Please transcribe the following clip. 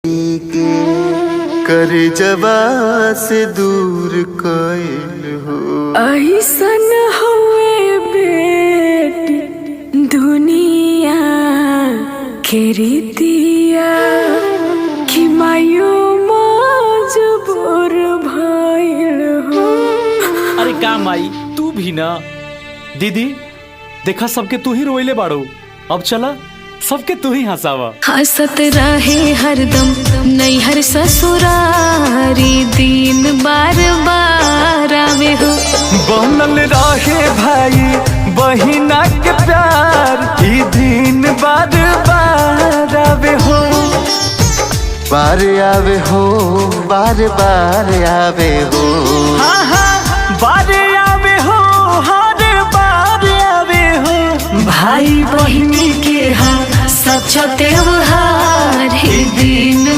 के कर जवा से दूर कइल हो। ऐसन हुए बेटी दुनिया के रीतिया कि मायो मजबूर भइल हो। अरे का माई तू भी ना। दीदी देखा सबके तू ही रोइले बाड़ो, अब चला सबके तू ही हंसावा। हंसत रहे हरदम नैहर ससुरारी दिन बार बार आवे हो। बनल रहे भाई बहिना के प्यार ई दिन बार बार आवे हो। बार आवे हो बार बार आवे हो। हाँ हाँ बार आवे हो हर बार आवे हो। भाई बहिनी के हाँ सच्चा त्योहार ही दिन